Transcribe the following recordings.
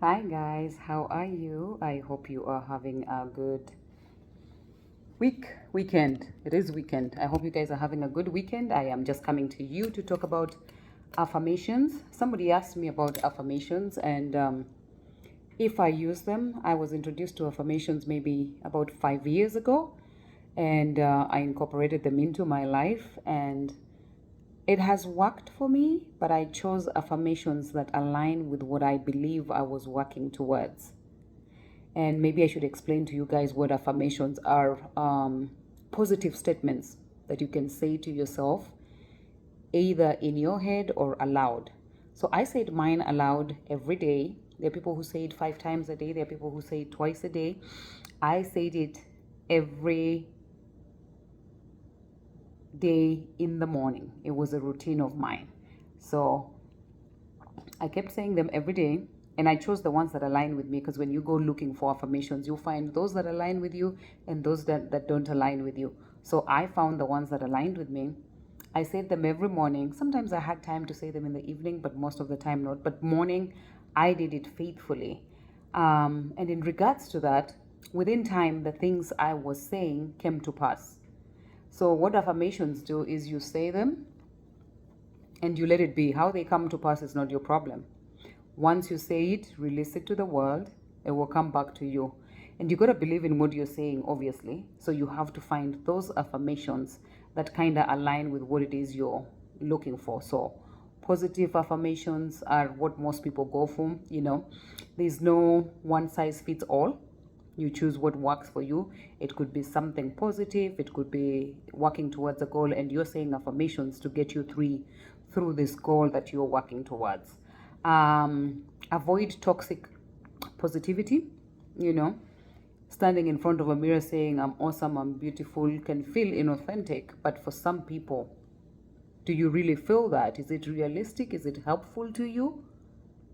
Hi guys, how are you? I hope you are having a good weekend. It is weekend. I hope you guys are having a good weekend. I am just coming to you to talk about affirmations. Somebody asked me about affirmations and if I use them. I was introduced to affirmations maybe about 5 years ago, and I incorporated them into my life, and it has worked for me, but I chose affirmations that align with what I believe I was working towards. And maybe I should explain to you guys what affirmations are. Positive statements that you can say to yourself, either in your head or aloud. So I said mine aloud every day. There are people who say it 5 times a day. There are people who say it twice a day. I said it every day in the morning. It was a routine of mine. So I kept saying them every day, and I chose the ones that align with me, because when you go looking for affirmations, you'll find those that align with you and those that don't align with you. So I found the ones that aligned with me. I said them every morning. Sometimes I had time to say them in the evening, but most of the time not. But morning, I did it faithfully. And in regards to that, within time, the things I was saying came to pass. So what affirmations do is you say them and you let it be. How they come to pass is not your problem. Once you say it, release it to the world, it will come back to you. And you got to believe in what you're saying, obviously. So you have to find those affirmations that kind of align with what it is you're looking for. So positive affirmations are what most people go for. There's no one size fits all. You choose what works for you. It could be something positive, it could be working towards a goal, and you're saying affirmations to get you through this goal that you're working towards. Avoid toxic positivity. Standing in front of a mirror saying I'm awesome, I'm beautiful, can feel inauthentic. But for some people, do you really feel that? Is it realistic? Is it helpful to you?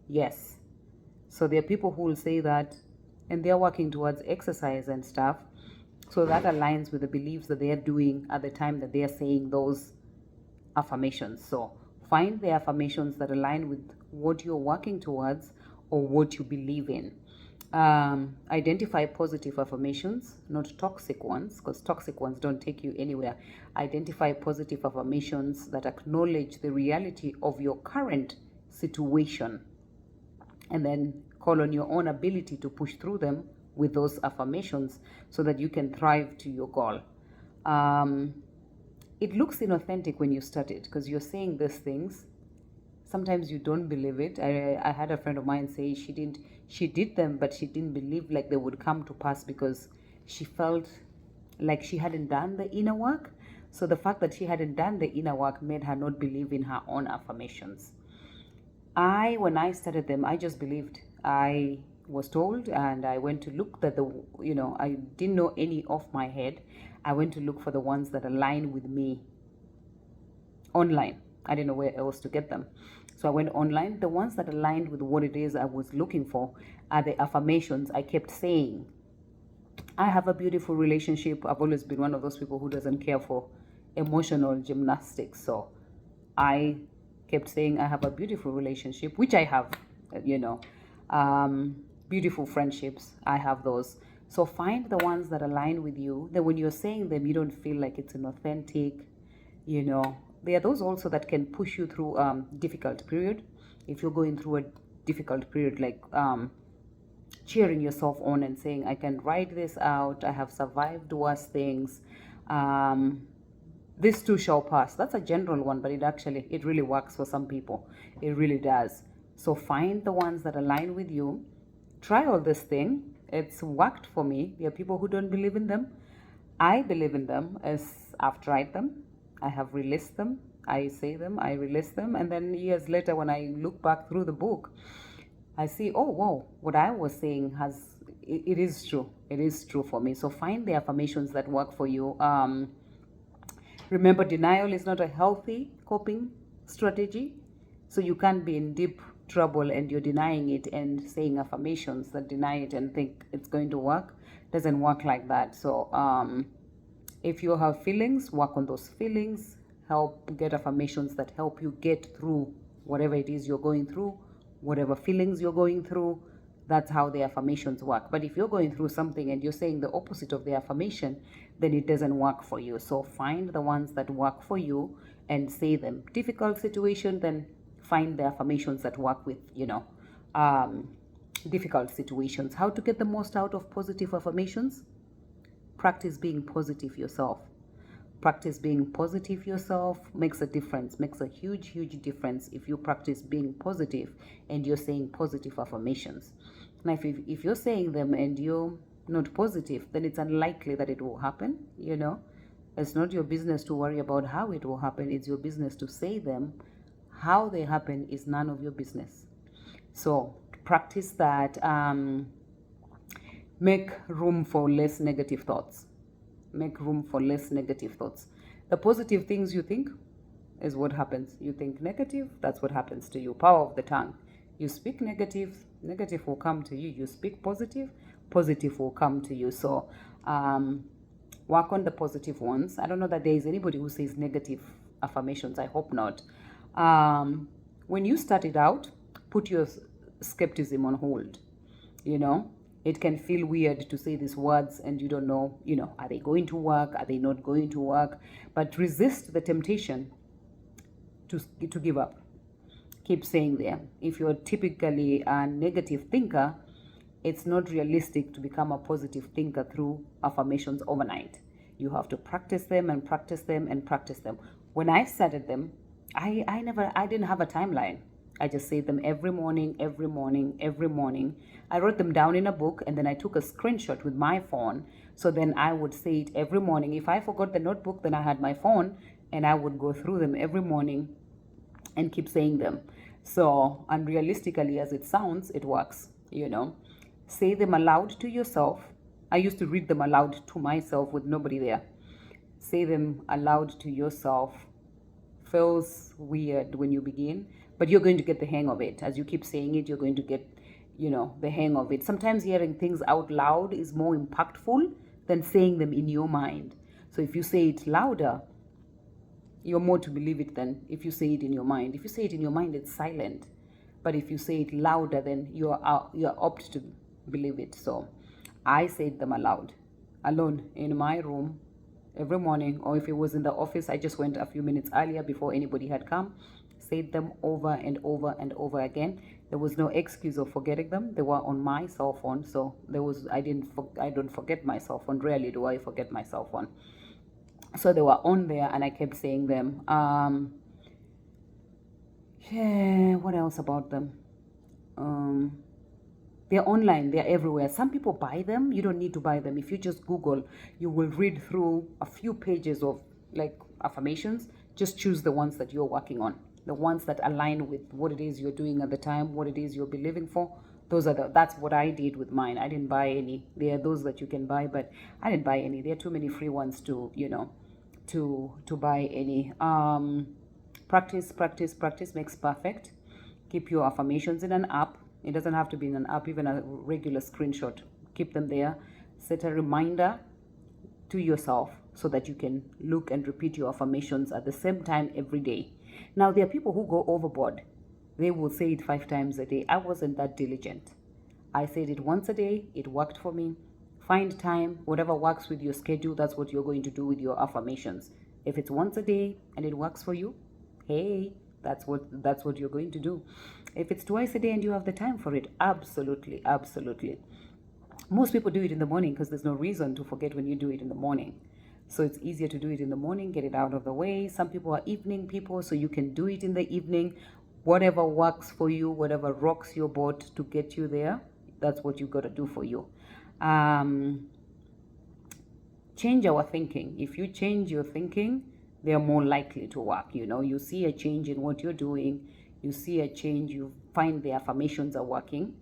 Yes. So there are people who will say that, and they're working towards exercise and stuff. So that aligns with the beliefs that they are doing at the time that they are saying those affirmations. So find the affirmations that align with what you're working towards or what you believe in. Identify positive affirmations, not toxic ones, because toxic ones don't take you anywhere. Identify positive affirmations that acknowledge the reality of your current situation, and then call on your own ability to push through them with those affirmations so that you can thrive to your goal. It looks inauthentic when you start it, because you're saying these things. Sometimes you don't believe it. I had a friend of mine say she did them, but she didn't believe like they would come to pass, because she felt like she hadn't done the inner work. So the fact that she hadn't done the inner work made her not believe in her own affirmations. When I started them, I just believed. I was told, and I went to look that I didn't know any off my head. I went to look for the ones that align with me online. I didn't know where else to get them. So I went online. The ones that aligned with what it is I was looking for are the affirmations I kept saying. I have a beautiful relationship. I've always been one of those people who doesn't care for emotional gymnastics. So I kept saying I have a beautiful relationship, which I have, beautiful friendships. I have those. So find the ones that align with you, that when you're saying them, you don't feel like it's inauthentic. There are those also that can push you through difficult period. If you're going through a difficult period, like cheering yourself on and saying, I can ride this out, I have survived worse things, this too shall pass. That's a general one, but it really works for some people. It really does. So find the ones that align with you. Try all this thing. It's worked for me. There are people who don't believe in them. I believe in them, as I've tried them. I have released them. I say them, I release them, and then years later when I look back through the book, I see, oh wow, what I was saying it is true. It is true for me. So find the affirmations that work for you. Remember, denial is not a healthy coping strategy. So you can't be in deep trouble and you're denying it and saying affirmations that deny it and think it's going to work. Doesn't work like that. So if you have feelings, work on those feelings. Help get affirmations that help you get through whatever it is you're going through, whatever feelings you're going through. That's how the affirmations work. But if you're going through something and you're saying the opposite of the affirmation, then it doesn't work for you. So find the ones that work for you and say them. Difficult situation, then find the affirmations that work with, difficult situations. How to get the most out of positive affirmations? Practice being positive yourself. Practice being positive yourself makes a difference, makes a huge, huge difference if you practice being positive and you're saying positive affirmations. Now, if you're saying them and you're not positive, then it's unlikely that it will happen, It's not your business to worry about how it will happen. It's your business to say them. How they happen is none of your business. So practice that. Make room for less negative thoughts. Make room for less negative thoughts. The positive things you think is what happens. You think negative, that's what happens to you. Power of the tongue. You speak negative, negative will come to you. You speak positive, positive will come to you. So work on the positive ones. I don't know that there is anybody who says negative affirmations. I hope not. When you started out, put your skepticism on hold. It can feel weird to say these words and you don't know, are they going to work? Are they not going to work? But resist the temptation to give up. Keep saying them. If you're typically a negative thinker, it's not realistic to become a positive thinker through affirmations overnight. You have to practice them and practice them and practice them. When I started them, I didn't have a timeline. I just say them every morning, every morning, every morning. I wrote them down in a book and then I took a screenshot with my phone. So then I would say it every morning. If I forgot the notebook, then I had my phone and I would go through them every morning and keep saying them. So unrealistically as it sounds, it works, Say them aloud to yourself. I used to read them aloud to myself with nobody there. Say them aloud to yourself. Feels weird when you begin, but you're going to get the hang of it. As you keep saying it, you're going to get, the hang of it. Sometimes hearing things out loud is more impactful than saying them in your mind. So if you say it louder, you're more to believe it than if you say it in your mind. If you say it in your mind, it's silent. But if you say it louder, then you're apt to believe it. So I said them aloud, alone in my room every morning, or if it was in the office, I just went a few minutes earlier before anybody had come, said them over and over and over again. There was no excuse of forgetting them. They were on my cell phone, so I don't forget my cell phone. Rarely do I forget my cell phone. So they were on there and I kept saying them. What else about them? They're online, they're everywhere. Some people buy them. You don't need to buy them. If you just Google, you will read through a few pages of affirmations. Just choose the ones that you're working on, the ones that align with what it is you're doing at the time, what it is you're believing for. That's what I did with mine. I didn't buy any. There are those that you can buy, but I didn't buy any. There are too many free ones to buy any. Practice makes perfect. Keep your affirmations in an app. It doesn't have to be in an app, even a regular screenshot. Keep them there. Set a reminder to yourself so that you can look and repeat your affirmations at the same time every day. Now, there are people who go overboard. They will say it 5 times a day. I wasn't that diligent. I said it once a day. It worked for me. Find time. Whatever works with your schedule, that's what you're going to do with your affirmations. If it's once a day and it works for you, hey, that's what you're going to do. If it's twice a day and you have the time for it, absolutely. Most people do it in the morning because there's no reason to forget when you do it in the morning. So it's easier to do it in the morning, get it out of the way. Some people are evening people, so you can do it in the evening. Whatever works for you, whatever rocks your boat to get you there, that's what you got to do for you. Change our thinking. If you change your thinking, they are more likely to work. You see a change in what you're doing. You see a change, you find the affirmations are working.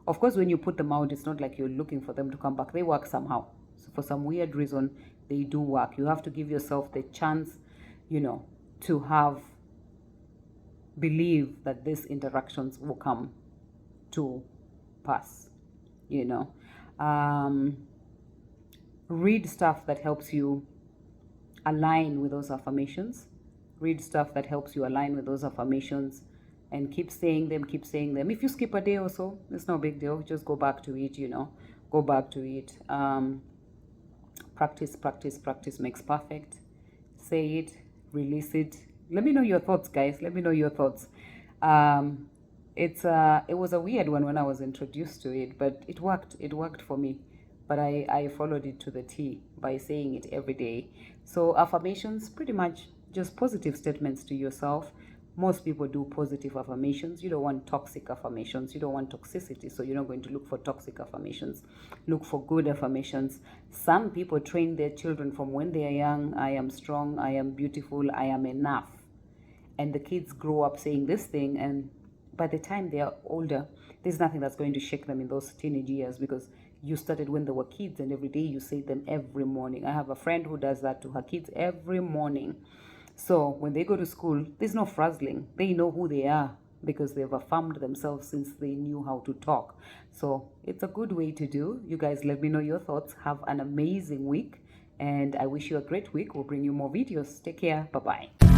Of course, when you put them out, it's not like you're looking for them to come back. They work somehow. So for some weird reason, they do work. You have to give yourself the chance, to believe that these interactions will come to pass, Read stuff that helps you align with those affirmations. Read stuff that helps you align with those affirmations. and keep saying them, keep saying them. If you skip a day or so, it's no big deal. Just go back to it, go back to it. Practice, practice, practice makes perfect. Say it, release it. Let me know your thoughts, guys. Let me know your thoughts. It was a weird one when I was introduced to it, but it worked. It worked for me. But I followed it to the T by saying it every day. So affirmations, pretty much just positive statements to yourself. Most people do positive affirmations. You don't want toxic affirmations. You don't want toxicity. So you're not going to look for toxic affirmations. Look for good affirmations. Some people train their children from when they are young. I am strong. I am beautiful. I am enough. And the kids grow up saying this thing, and by the time they are older, there's nothing that's going to shake them in those teenage years, because you started when they were kids, and every day you say them every morning. I have a friend who does that to her kids every morning. So when they go to school, there's no frazzling. They know who they are because they've affirmed themselves since they knew how to talk. So it's a good way to do. You guys, let me know your thoughts. Have an amazing week, and I wish you a great week. We'll bring you more videos. Take care. Bye-bye.